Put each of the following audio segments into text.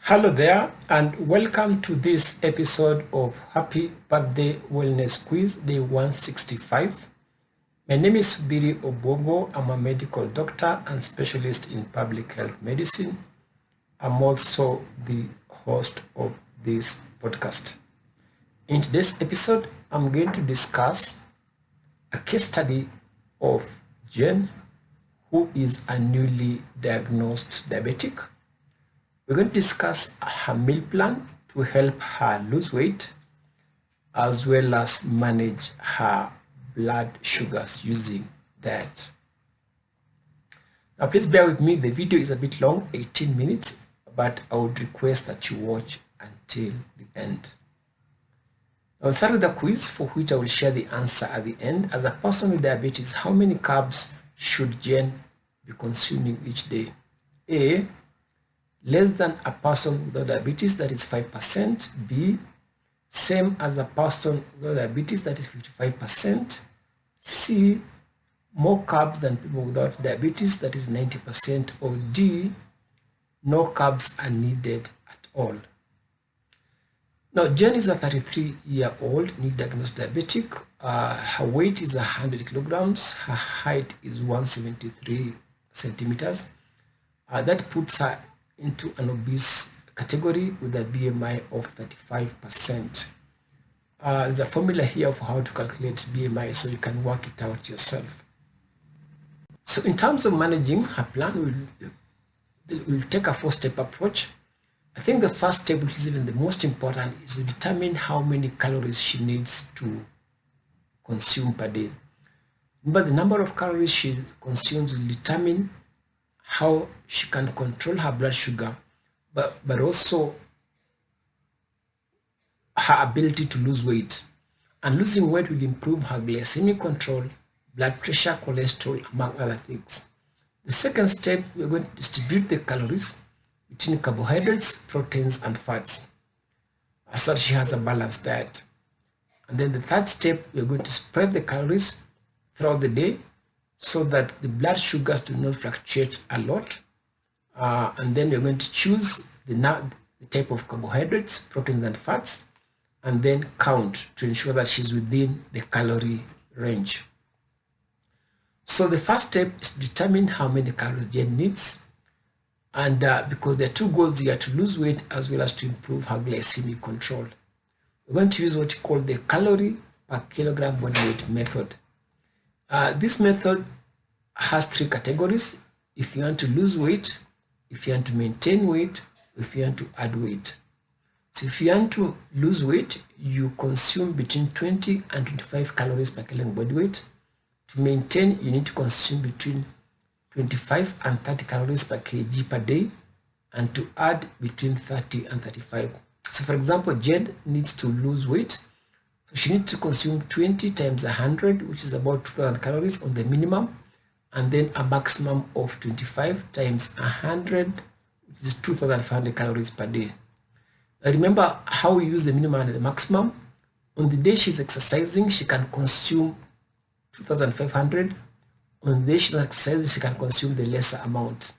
Hello there, and welcome to this episode of Happy Birthday Wellness Quiz Day 165. My name is Biri Obogo. I'm a medical doctor and specialist in public health medicine. I'm also the host of this podcast. In today's episode, I'm going to discuss a case study of Jen, who is a newly diagnosed diabetic. We're going to discuss her meal plan to help her lose weight as well as manage her blood sugars using diet. Now please bear with me, the video is a bit long, 18 minutes, but I would request that you watch until the end. I'll start with a quiz for which I will share the answer at the end. As a person with diabetes, how many carbs should Jen be consuming each day? A, less than a person without diabetes, that is 5%. B, same as a person without diabetes, that is 55%. C, more carbs than people without diabetes, that is 90%. Or D, no carbs are needed at all. Now, Jen is a 33-year-old new diagnosed diabetic. Her weight is 100 kilograms. Her height is 173 centimeters. That puts her into an obese category with a BMI of 35%. There's a formula here of how to calculate BMI, so you can work it out yourself. So in terms of managing her plan, we'll take a four-step approach. I think the first step, which is even the most important, is to determine how many calories she needs to consume per day. Remember, the number of calories she consumes will determine how she can control her blood sugar, but also her ability to lose weight. And losing weight will improve her glycemic control, blood pressure, cholesterol, among other things. The second step, we're going to distribute the calories between carbohydrates, proteins, and fats, so that she has a balanced diet. And then the third step, we're going to spread the calories throughout the day so that the blood sugars do not fluctuate a lot. And then we're going to choose the type of carbohydrates, proteins, and fats, and then count to ensure that she's within the calorie range. So the first step is to determine how many calories Jen needs. And because there are two goals here, to lose weight as well as to improve her glycemic control. We're going to use what you call the calorie per kilogram body weight method. This method has three categories: if you want to lose weight, if you want to maintain weight, if you want to add weight. So if you want to lose weight, you consume between 20 and 25 calories per kilogram body weight. To maintain, you need to consume between 25 and 30 calories per kg per day, and to add between 30 and 35. So for example, Jen needs to lose weight, so she needs to consume 20 times 100, which is about 2,000 calories on the minimum, and then a maximum of 25 times 100, which is 2,500 calories per day. Now remember how we use the minimum and the maximum. On the day she's exercising, she can consume 2,500. On the day she's exercising, she can consume the lesser amount.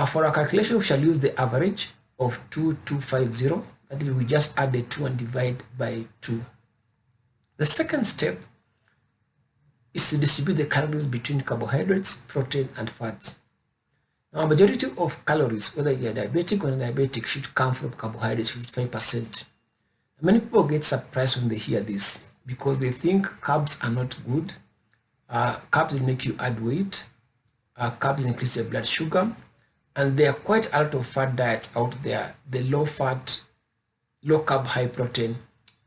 For our calculation, we shall use the average of 2250. That is, we just add the 2 and divide by 2. The second step is to distribute the calories between carbohydrates, protein, and fats. Now, a majority of calories, whether you're diabetic or non-diabetic, should come from carbohydrates, 55%. Many people get surprised when they hear this because they think carbs are not good. Carbs will make you add weight. Carbs increase your blood sugar. And there are quite a lot of fat diets out there, the low fat, low carb, high protein,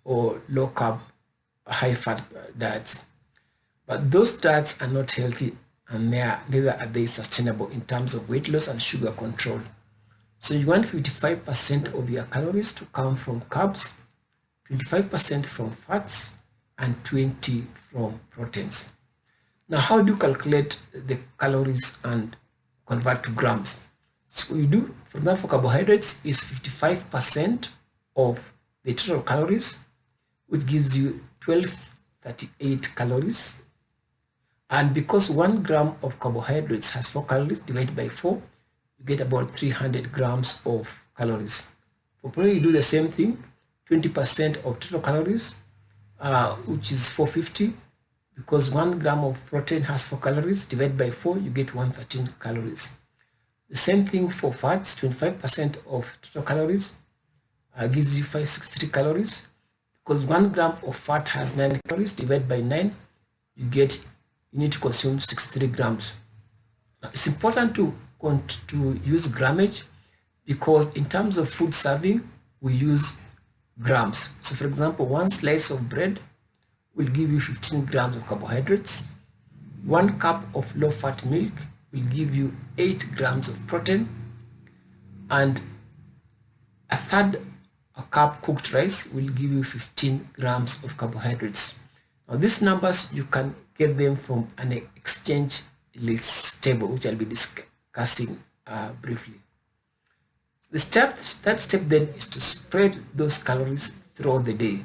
or low carb, high fat diets. But those diets are not healthy, and neither are they sustainable in terms of weight loss and sugar control. So you want 55% of your calories to come from carbs, 25% from fats, and 20% from proteins. Now, how do you calculate the calories and convert to grams? So you do, for example, for carbohydrates is 55% of the total calories, which gives you 1238 calories. And because 1 gram of carbohydrates has 4 calories, divided by 4, you get about 300 grams of calories. For protein, you do the same thing, 20% of total calories, which is 450, because 1 gram of protein has 4 calories, divided by 4, you get 113 calories. The same thing for fats, 25% of total calories gives you 563 calories, because 1 gram of fat has 9 calories, divided by 9, you need to consume 63 grams. Now, it's important to use grammage, because in terms of food serving, we use grams. So for example, 1 slice of bread will give you 15 grams of carbohydrates. 1 cup of low-fat milk will give you 8 grams of protein, and a third a cup cooked rice will give you 15 grams of carbohydrates. Now these numbers, you can get them from an exchange list table, which I'll be discussing briefly. The third step then is to spread those calories throughout the day.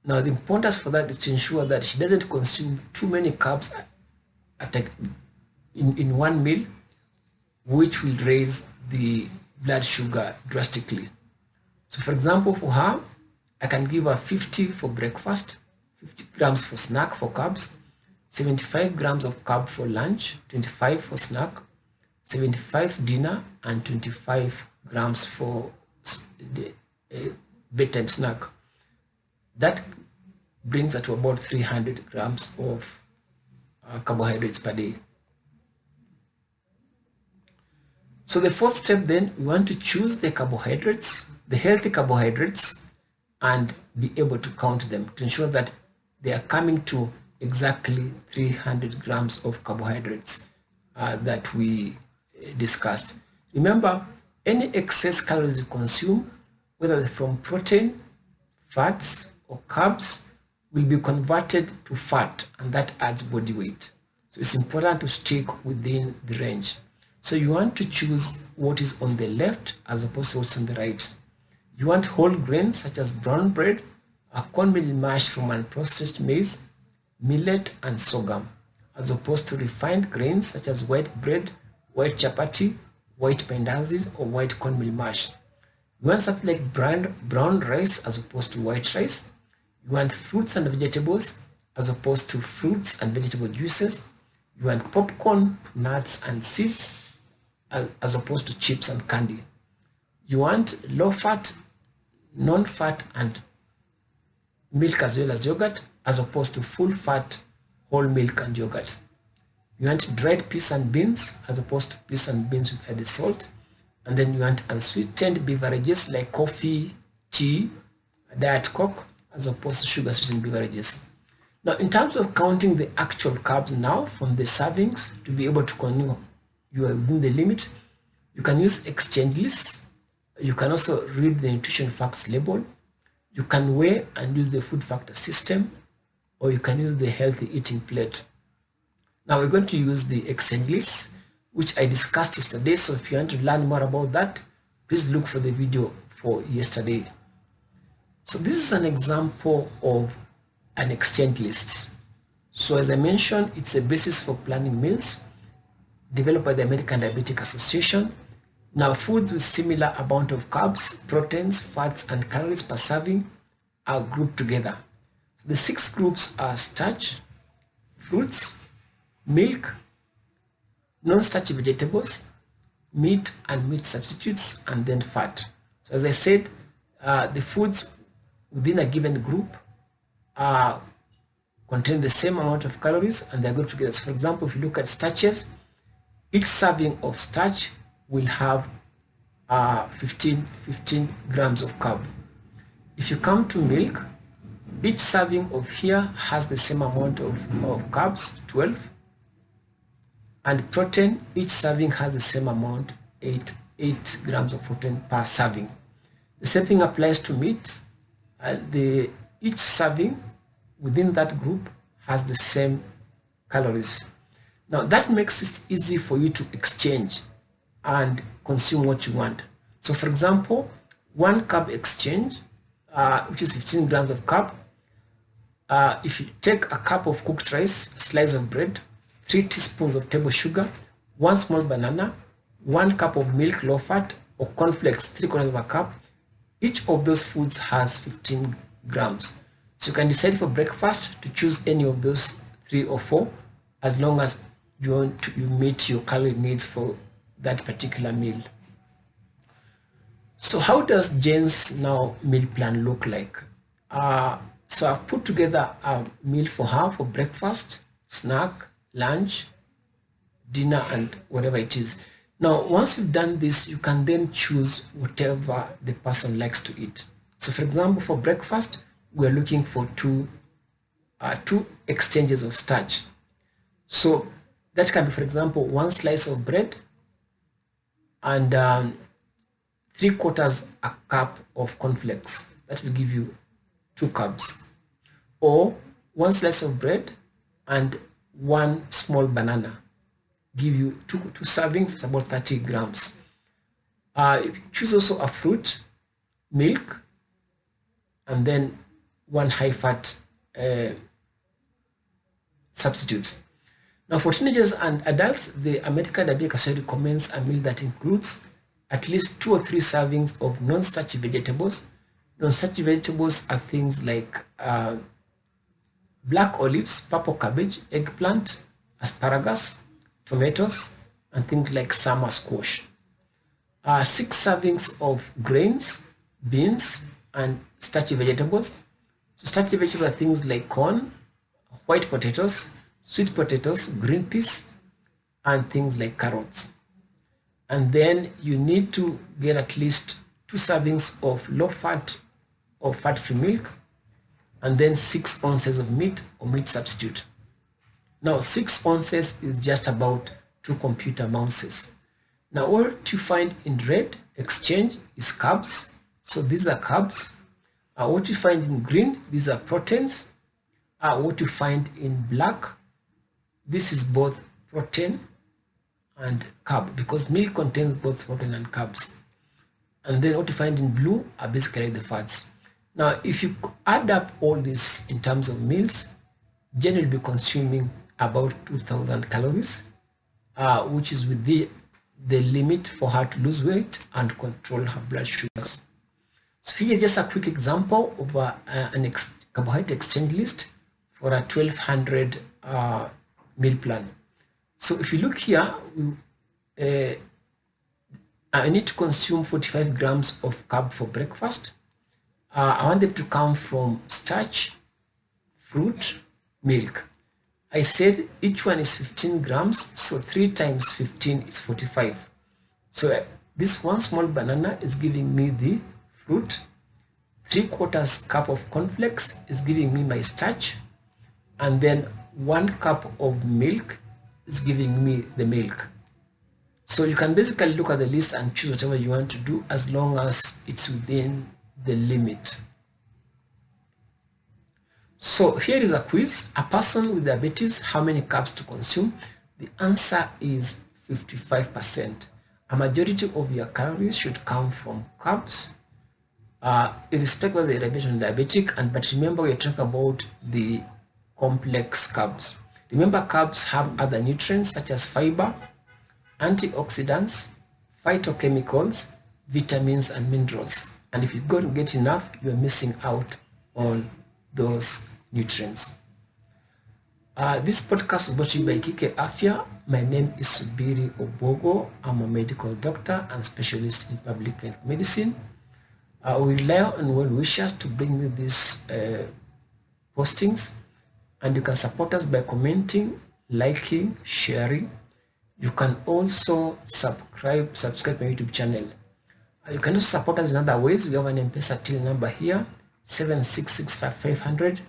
Now the importance for that is to ensure that she doesn't consume too many carbs in one meal, which will raise the blood sugar drastically. So for example, for her, I can give her 50 for breakfast, 50 grams for snack for carbs, 75 grams of carb for lunch, 25 for snack, 75 dinner, and 25 grams for the bedtime snack. That brings her to about 300 grams of carbohydrates per day. So the fourth step then, we want to choose the carbohydrates, the healthy carbohydrates, and be able to count them to ensure that they are coming to exactly 300 grams of carbohydrates that we discussed. Remember, any excess calories you consume, whether from protein, fats, or carbs, will be converted to fat, and that adds body weight. So it's important to stick within the range. So you want to choose what is on the left as opposed to what's on the right. You want whole grains such as brown bread, a cornmeal mash from unprocessed maize, millet, and sorghum, as opposed to refined grains such as white bread, white chapati, white mandazis, or white cornmeal mash. You want something like brown rice as opposed to white rice. You want fruits and vegetables as opposed to fruits and vegetable juices. You want popcorn, nuts, and seeds as opposed to chips and candy. You want low fat, non-fat, and milk as well as yogurt, as opposed to full fat, whole milk and yogurt. You want dried peas and beans as opposed to peas and beans with added salt. And then you want unsweetened beverages like coffee, tea, diet coke, as opposed to sugar sweetened beverages. Now, in terms of counting the actual carbs now from the servings to be able to continue you are within the limit, you can use exchange lists. You can also read the nutrition facts label. You can weigh and use the food factor system, or you can use the healthy eating plate. Now we're going to use the exchange lists, which I discussed yesterday. So if you want to learn more about that, please look for the video for yesterday. So this is an example of an exchange list. So as I mentioned, it's a basis for planning meals developed by the American Diabetic Association. Now, foods with similar amount of carbs, proteins, fats, and calories per serving are grouped together. So the 6 groups are starch, fruits, milk, non-starchy vegetables, meat and meat substitutes, and then fat. So as I said, the foods within a given group contain the same amount of calories, and they're grouped together. So for example, if you look at starches, each serving of starch will have 15 grams of carb. If you come to milk, each serving of here has the same amount of carbs, 12, and protein, each serving has the same amount, 8 grams of protein per serving. The same thing applies to meat. Each serving within that group has the same calories. Now that makes it easy for you to exchange and consume what you want. So for example, 1 carb exchange, which is 15 grams of carb. If you take a cup of cooked rice, a slice of bread, 3 teaspoons of table sugar, 1 small banana, 1 cup of milk low fat, or cornflakes, 3/4 of a cup. Each of those foods has 15 grams. So you can decide for breakfast to choose any of those 3 or 4, as long as you meet your calorie needs for that particular meal. So how does Jane's now meal plan look like? So I've put together a meal for her for breakfast, snack, lunch, dinner, and whatever it is. Now, once you've done this, you can then choose whatever the person likes to eat. So for example, for breakfast, we're looking for two exchanges of starch. So that can be, for example, 1 slice of bread and 3/4 a cup of cornflakes. That will give you 2 carbs. Or 1 slice of bread and 1 small banana, give you two servings. It's about 30 grams. You choose also a fruit, milk, and then 1 high-fat substitute. Now, for teenagers and adults, the American Diabetic Association recommends a meal that includes at least 2 or 3 servings of non-starchy vegetables. Non-starchy vegetables are things like black olives, purple cabbage, eggplant, asparagus, tomatoes, and things like summer squash. 6 servings of grains, beans, and starchy vegetables. So starchy vegetables are things like corn, white potatoes, sweet potatoes, green peas, and things like carrots. And then you need to get at least 2 servings of low-fat or fat-free milk, and then 6 ounces of meat or meat substitute. Now, 6 ounces is just about 2 computer mouses. Now, what you find in red exchange is carbs. So these are carbs. What you find in green, these are proteins. What you find in black, this is both protein and carb, because milk contains both protein and carbs. And then what you find in blue are basically the fats. Now, if you add up all this in terms of meals, Jen will be consuming about 2,000 calories, which is within the limit for her to lose weight and control her blood sugars. So here is just a quick example of an carbohydrate exchange list for a 1,200 meal plan. So if you look here, I need to consume 45 grams of carb for breakfast. I want them to come from starch, fruit, milk. I said each one is 15 grams, so 3 times 15 is 45. So this 1 small banana is giving me the fruit. 3/4 cup of cornflakes is giving me my starch. And then 1 cup of milk is giving me the milk. So you can basically look at the list and choose whatever you want to do, as long as it's within the limit. So here is a quiz. A person with diabetes, how many carbs to consume? The answer is 55%. A majority of your calories should come from carbs, irrespective of the diabetic. But remember, we're talking about the complex carbs. Remember, carbs have other nutrients such as fiber, antioxidants, phytochemicals, vitamins, and minerals. And if you don't get enough, you're missing out on those nutrients. This podcast is brought to you by Kike Afya. My name is Subiri Obogo. I'm a medical doctor and specialist in public health medicine. We rely on well wishers to bring you these postings, and you can support us by commenting, liking, sharing. You can also subscribe to my YouTube channel. You can also support us in other ways. We have an M-Pesa till number here, 7665500,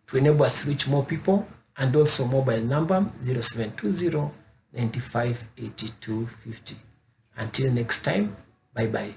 to enable us to reach more people, and also mobile number 0720 95 82 50. Until next time, bye bye.